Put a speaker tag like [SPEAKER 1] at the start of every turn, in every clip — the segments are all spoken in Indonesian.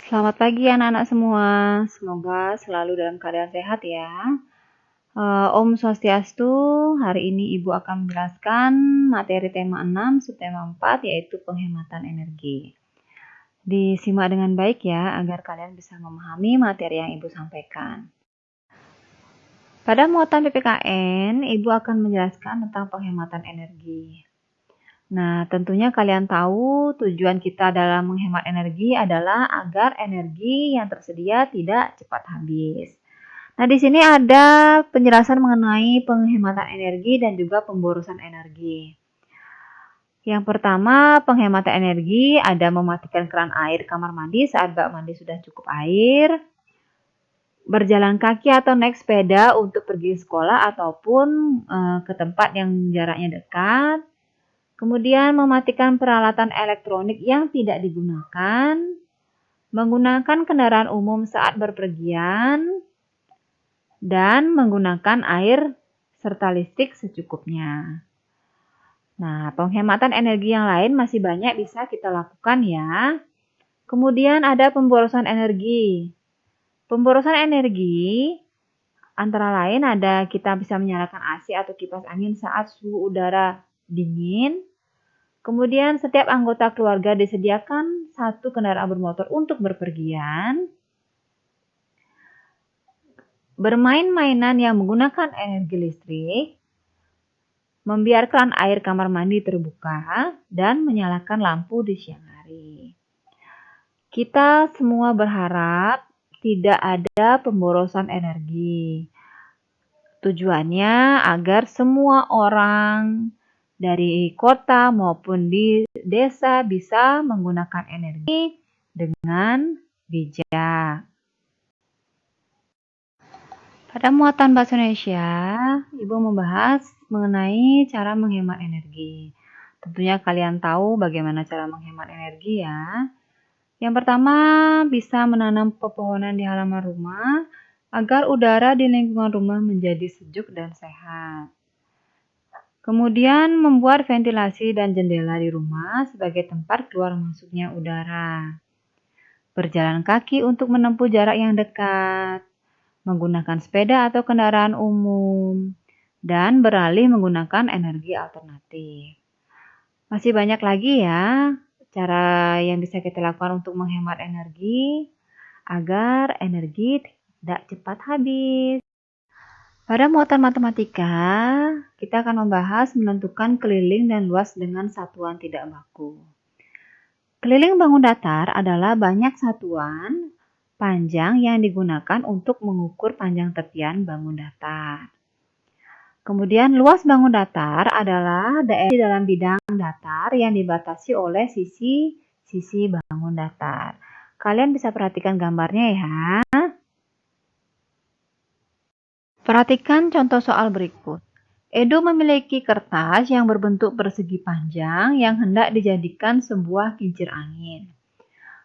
[SPEAKER 1] Selamat pagi anak-anak semua, semoga selalu dalam keadaan sehat ya. Om Swastiastu, hari ini Ibu akan menjelaskan materi tema 6, subtema 4, yaitu penghematan energi. Disimak dengan baik ya, agar kalian bisa memahami materi yang Ibu sampaikan. Pada muatan PPKN, Ibu akan menjelaskan tentang penghematan energi. Nah, tentunya kalian tahu tujuan kita dalam menghemat energi adalah agar energi yang tersedia tidak cepat habis. Nah, di sini ada penjelasan mengenai penghematan energi dan juga pemborosan energi. Yang pertama, penghematan energi ada mematikan keran air kamar mandi saat bak mandi sudah cukup air, berjalan kaki atau naik sepeda untuk pergi sekolah ataupun ke tempat yang jaraknya dekat. Kemudian mematikan peralatan elektronik yang tidak digunakan, menggunakan kendaraan umum saat berpergian, dan menggunakan air serta listrik secukupnya. Nah, penghematan energi yang lain masih banyak bisa kita lakukan ya. Kemudian ada pemborosan energi. Pemborosan energi antara lain ada kita bisa menyalakan AC atau kipas angin saat suhu udara dingin. Kemudian setiap anggota keluarga disediakan satu kendaraan bermotor untuk berpergian. Bermain mainan yang menggunakan energi listrik. Membiarkan air kamar mandi terbuka dan menyalakan lampu di siang hari. Kita semua berharap tidak ada pemborosan energi. Tujuannya agar semua orang dari kota maupun di desa bisa menggunakan energi dengan bijak. Pada muatan bahasa Indonesia, Ibu membahas mengenai cara menghemat energi. Tentunya kalian tahu bagaimana cara menghemat energi ya. Yang pertama, bisa menanam pepohonan di halaman rumah agar udara di lingkungan rumah menjadi sejuk dan sehat. Kemudian membuat ventilasi dan jendela di rumah sebagai tempat keluar masuknya udara. Berjalan kaki untuk menempuh jarak yang dekat. Menggunakan sepeda atau kendaraan umum. Dan beralih menggunakan energi alternatif. Masih banyak lagi ya cara yang bisa kita lakukan untuk menghemat energi agar energi tidak cepat habis. Pada muatan matematika, kita akan membahas menentukan keliling dan luas dengan satuan tidak baku. Keliling bangun datar adalah banyak satuan panjang yang digunakan untuk mengukur panjang tepian bangun datar. Kemudian luas bangun datar adalah daerah di dalam bidang datar yang dibatasi oleh sisi bangun datar. Kalian bisa perhatikan gambarnya ya. Perhatikan contoh soal berikut. Edo memiliki kertas yang berbentuk persegi panjang yang hendak dijadikan sebuah kincir angin.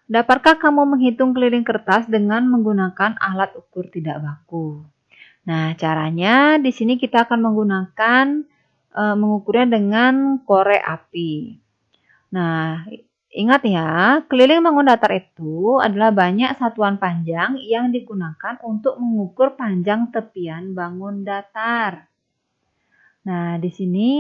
[SPEAKER 1] Dapatkah kamu menghitung keliling kertas dengan menggunakan alat ukur tidak baku? Nah, caranya di sini kita akan menggunakan mengukurnya dengan korek api. Nah, ingat ya, keliling bangun datar itu adalah banyak satuan panjang yang digunakan untuk mengukur panjang tepian bangun datar. Nah, di sini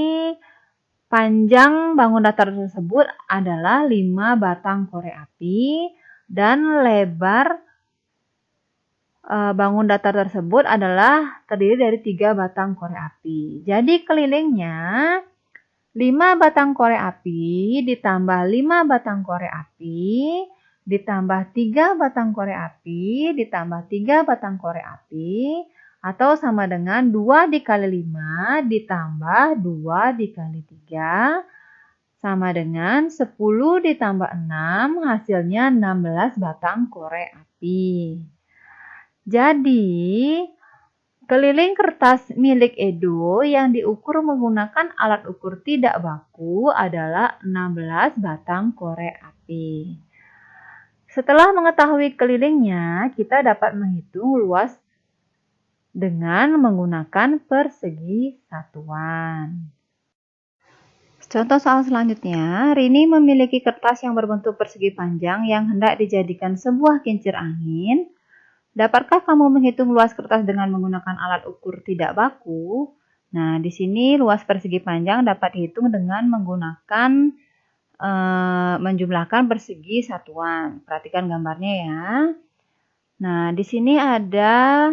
[SPEAKER 1] panjang bangun datar tersebut adalah 5 batang korek api dan lebar bangun datar tersebut adalah terdiri dari 3 batang korek api. Jadi kelilingnya 5 batang korek api ditambah 5 batang korek api ditambah 3 batang korek api ditambah 3 batang korek api atau sama dengan 2 dikali 5 ditambah 2 dikali 3 sama dengan 10 ditambah 6 hasilnya 16 batang korek api. Jadi, keliling kertas milik Edo yang diukur menggunakan alat ukur tidak baku adalah 16 batang korek api. Setelah mengetahui kelilingnya, kita dapat menghitung luas dengan menggunakan persegi satuan. Contoh soal selanjutnya, Rini memiliki kertas yang berbentuk persegi panjang yang hendak dijadikan sebuah kincir angin. Dapatkah kamu menghitung luas kertas dengan menggunakan alat ukur tidak baku? Nah, di sini luas persegi panjang dapat dihitung dengan menggunakan menjumlahkan persegi satuan. Perhatikan gambarnya ya. Nah, di sini ada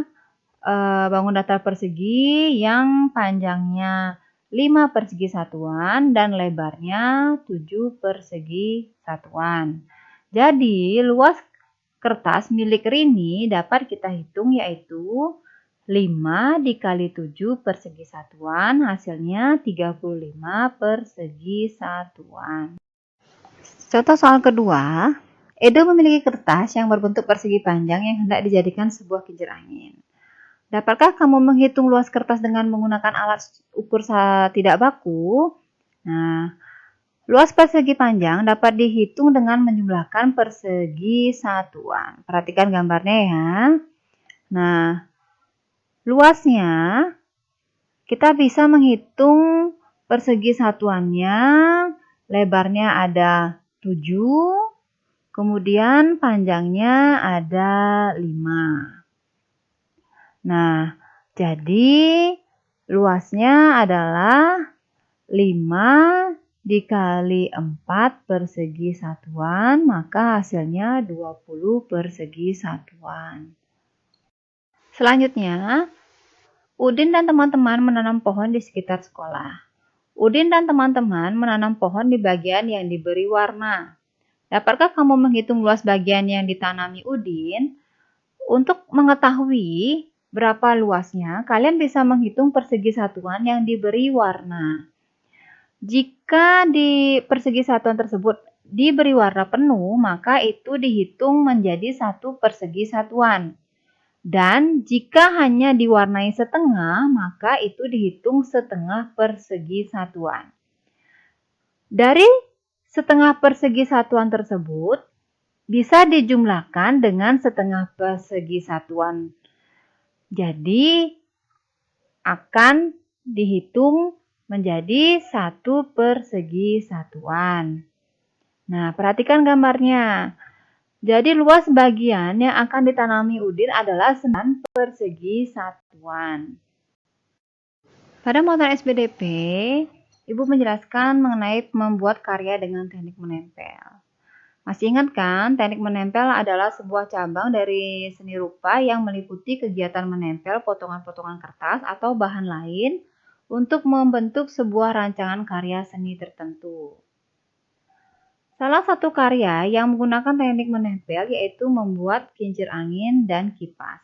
[SPEAKER 1] bangun datar persegi yang panjangnya 5 persegi satuan dan lebarnya 7 persegi satuan. Jadi, luas kertas milik Rini dapat kita hitung yaitu 5 dikali 7 persegi satuan, hasilnya 35 persegi satuan. Contoh soal kedua, Edo memiliki kertas yang berbentuk persegi panjang yang hendak dijadikan sebuah kincir angin. Dapatkah kamu menghitung luas kertas dengan menggunakan alat ukur tidak baku? Nah, luas persegi panjang dapat dihitung dengan menjumlahkan persegi satuan. Perhatikan gambarnya ya. Nah, luasnya kita bisa menghitung persegi satuannya, lebarnya ada 7, kemudian panjangnya ada 5. Nah, jadi luasnya adalah 5 dikali 4 persegi satuan, maka hasilnya 20 persegi satuan. Selanjutnya, Udin dan teman-teman menanam pohon di sekitar sekolah. Udin dan teman-teman menanam pohon di bagian yang diberi warna. Dapatkah kamu menghitung luas bagian yang ditanami Udin? Untuk mengetahui berapa luasnya, kalian bisa menghitung persegi satuan yang diberi warna. Jika di persegi satuan tersebut diberi warna penuh, maka itu dihitung menjadi 1 persegi satuan. Dan jika hanya diwarnai setengah, maka itu dihitung setengah persegi satuan. Dari setengah persegi satuan tersebut, bisa dijumlahkan dengan setengah persegi satuan. Jadi, akan dihitung menjadi 1 persegi satuan. Nah, perhatikan gambarnya. Jadi, luas bagian yang akan ditanami Udin adalah 9 persegi satuan. Pada motor SPDP, Ibu menjelaskan mengenai membuat karya dengan teknik menempel. Masih ingat kan, teknik menempel adalah sebuah cabang dari seni rupa yang meliputi kegiatan menempel potongan-potongan kertas atau bahan lain untuk membentuk sebuah rancangan karya seni tertentu. Salah satu karya yang menggunakan teknik menempel yaitu membuat kincir angin dan kipas.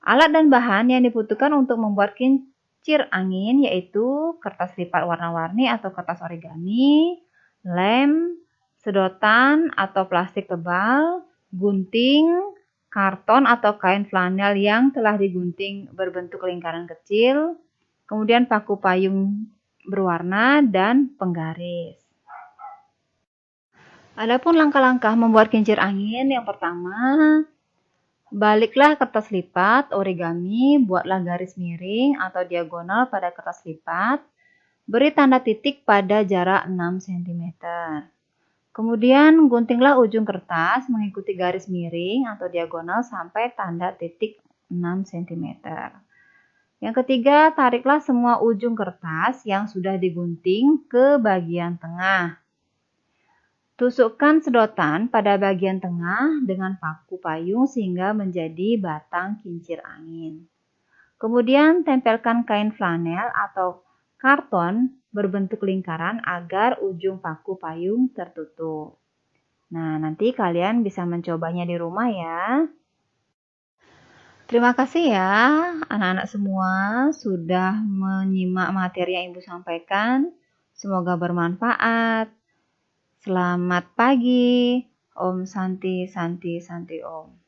[SPEAKER 1] Alat dan bahan yang dibutuhkan untuk membuat kincir angin yaitu kertas lipat warna-warni atau kertas origami, lem, sedotan atau plastik tebal, gunting, karton atau kain flanel yang telah digunting berbentuk lingkaran kecil, kemudian paku payung berwarna, dan penggaris. Adapun langkah-langkah membuat kincir angin, yang pertama, baliklah kertas lipat, origami, buatlah garis miring atau diagonal pada kertas lipat, beri tanda titik pada jarak 6 cm. Kemudian guntinglah ujung kertas mengikuti garis miring atau diagonal sampai tanda titik 6 cm. Yang ketiga, tariklah semua ujung kertas yang sudah digunting ke bagian tengah. Tusukkan sedotan pada bagian tengah dengan paku payung sehingga menjadi batang kincir angin. Kemudian tempelkan kain flanel atau karton berbentuk lingkaran agar ujung paku payung tertutup. Nah, nanti kalian bisa mencobanya di rumah ya. Terima kasih ya anak-anak semua sudah menyimak materi yang Ibu sampaikan. Semoga bermanfaat. Selamat pagi. Om Santi Santi Santi Om.